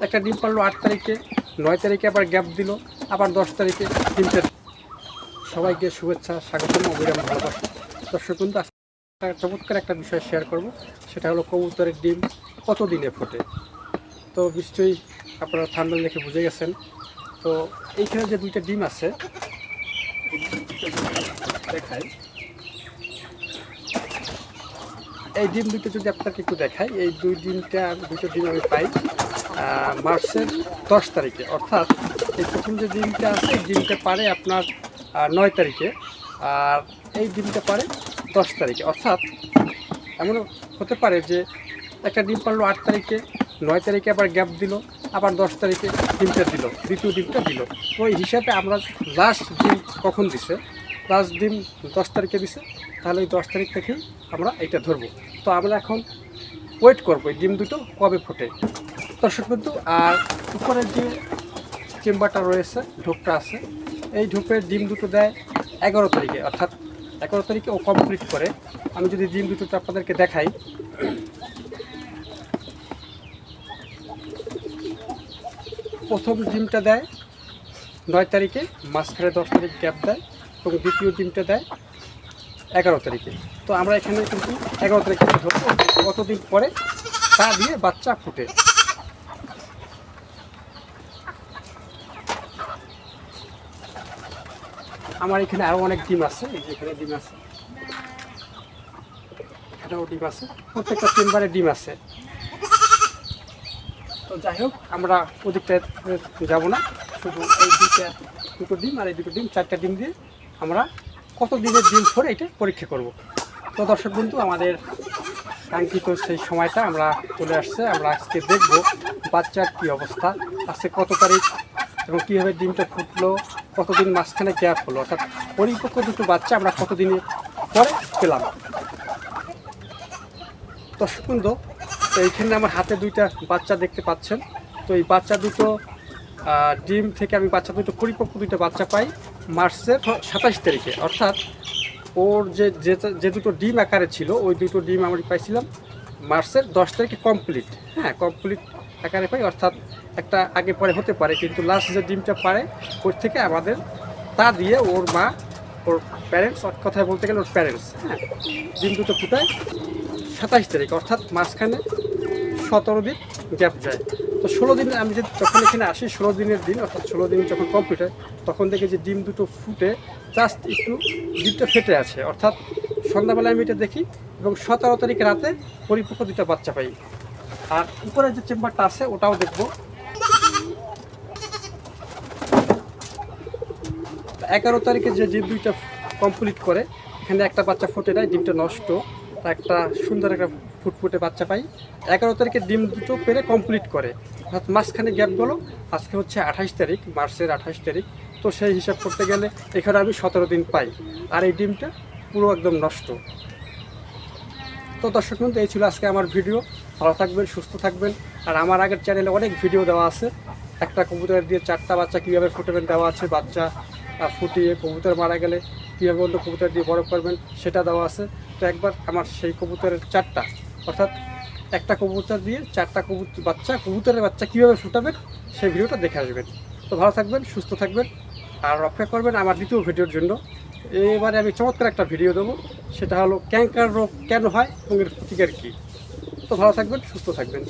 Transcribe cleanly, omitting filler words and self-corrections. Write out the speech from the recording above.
একটা ডিম পারলো 8 তারিখে, 9 তারিখে আবার গ্যাপ দিল, আবার 10 তারিখে ডিমটা। সবাইকে শুভেচ্ছা, স্বাগতম, অবিরাম ভালোবাসা। দর্শক বন্ধু, আজকে চমৎকার একটা বিষয় শেয়ার করব, সেটা হলো কবুতরের ডিম কত দিনে ফোটে। তো নিশ্চয়ই আপনারা থাম্বনেল দেখে বুঝে গেছেন। তো এইখানে যে দুইটা ডিম আছে দেখাই, এই ডিম দুটো যদি আপনাকে একটু দেখাই, এই দুটো ডিম আমি পাই মার্চের 10 তারিখে। অর্থাৎ এই প্রথম যে ডিমটা আছে, এই ডিমটা পারে আপনার 9 তারিখে, আর এই ডিমটা পারে 10 তারিখে। অর্থাৎ এমন হতে পারে যে একটা ডিম পারলো 8 তারিখে, 9 তারিখে আবার গ্যাপ দিল, আবার 10 তারিখে ডিমটা দিল, দ্বিতীয় ডিমটা দিল। তো এই হিসাবে আমরা লাস্ট ডিম কখন দিছে, লাস্ট ডিম 10 তারিখে দিছে, তাহলে ওই 10 তারিখ থেকেই আমরা এটা ধরবো। তো আমরা এখন ওয়েট করবো এই ডিম দুটো কবে ফোটে, দর্শক বন্ধু। আর উপরের যে চেম্বারটা রয়েছে, ঢোপটা আছে, এই ঢোপের ডিম দুটো দেয় 11 তারিখে। অর্থাৎ 11 তারিখে ও কমপ্লিট করে। আমি যদি ডিম দুটো আপনাদেরকে দেখাই, প্রথম ডিমটা দেয় 9 তারিখে, মাঝখানে 10 তারিখ গ্যাপ দেয়, এবং দ্বিতীয় ডিমটা দেয় 11 তারিখে। তো আমরা এখানে কিন্তু 11 তারিখে ধরবো কতদিন পরে তা দিয়ে বাচ্চা ফুটে। আমার এখানে আরও অনেক ডিম আছে, এই যে এখানে ডিম আছে, এখানেও ডিম আছে, প্রত্যেকটা চেম্বারে ডিম আছে। তো যাই হোক, আমরা ওদিকটায় যাব না, শুধু এই দুটো ডিম আর এই দুটো ডিম, 4টা ডিম দিয়ে আমরা কত দিনের ডিম ফোরে এটা পরীক্ষা করব। তো দর্শক বন্ধু, আমাদের কাঙ্ক্ষিত সেই সময়টা আমরা চলে আসছে। আমরা আজকে দেখব বাচ্চার কী অবস্থা, আজকে কত তারিখ এবং কীভাবে ডিমটা ফুটলো, কতদিন মাঝখানে গ্যাপ হলো, অর্থাৎ পরিপক্ক দুটো বাচ্চা আমরা কতদিনের পরে পেলাম। দর্শক বন্ধু, তো এইখানে আমার হাতে দুইটা বাচ্চা দেখতে পাচ্ছেন। তো এই বাচ্চা দুটো ডিম থেকে আমি বাচ্চা দুটো পরিপক্ক দুটো বাচ্চা পাই মার্চের 27 তারিখে। অর্থাৎ ওর যে দুটো ডিম আকারে ছিল, ওই দুটো ডিম আমি পাইছিলাম মার্চের 10 তারিখে কমপ্লিট। হ্যাঁ, কমপ্লিট আকারে পাই, অর্থাৎ একটা আগে পরে হতে পারে, কিন্তু লাস্ট যে ডিমটা পারে ওর থেকে আমাদের তা দিয়ে ওর মা, ওর প্যারেন্টস, কথায় বলতে গেলে ওর প্যারেন্টস, হ্যাঁ, ডিম দুটো ফুটায় 27 তারিখ। অর্থাৎ মাঝখানে 17 দিন গ্যাপ যায়। তো 16 দিন আমি যখন এখানে আসি, 16 দিনের দিন, অর্থাৎ 16 দিন যখন কমপ্লিট হয়, তখন দেখে যে ডিম দুটো ফুটে জাস্ট একটু ডিমটা ফেটে আছে। অর্থাৎ সন্ধ্যাবেলায় আমি এটা দেখি, এবং 17 তারিখ রাতে পরিপক্ক দুটো বাচ্চা পাই। আর উপরে যে চেম্বারটা আছে ওটাও দেখব। 11 তারিখে যে ডিম দুইটা কমপ্লিট করে, এখানে একটা বাচ্চা ফুটে দেয়, ডিমটা নষ্ট, একটা সুন্দর একটা ফুটফুটে বাচ্চা পাই। 11 তারিখে ডিম দুটো পেরে কমপ্লিট করে, অর্থাৎ মাঝখানে গ্যাপ গেলো। আজকে হচ্ছে 28 তারিখ, মার্চের 28 তারিখ। তো সেই হিসাব করতে গেলে এখানে আমি 17 দিন পাই, আর এই ডিমটা পুরো একদম নষ্ট। তো দর্শক বন্ধু, এই ছিল আজকে আমার ভিডিও। ভালো থাকবেন, সুস্থ থাকবেন। আর আমার আগের চ্যানেলে অনেক ভিডিও দেওয়া আছে, একটা কবুতর দিয়ে 4টা বাচ্চা কীভাবে ফুটাবেন দেওয়া আছে, বাচ্চা ফুটিয়ে কবুতর মারা গেলে কীভাবে অন্য কবুতর দিয়ে বড় করবেন সেটা দেওয়া আছে। তো একবার আমার সেই কবুতরের 4টা, অর্থাৎ একটা কবুতর দিয়ে 4টা কবুতরের বাচ্চা কীভাবে ফুটাবেন সেই ভিডিওটা দেখে আসবেন। তো ভালো থাকবেন, সুস্থ থাকবেন, আর অপেক্ষা করবেন আমার দ্বিতীয় ভিডিওর জন্য। এবারে আমি চমৎকার একটা ভিডিও দেবো, সেটা হলো ক্যাঙ্কার রোগ কেন হয় এবং এর প্রতিকার কী। তো ভালো থাকবেন, সুস্থ থাকবেন।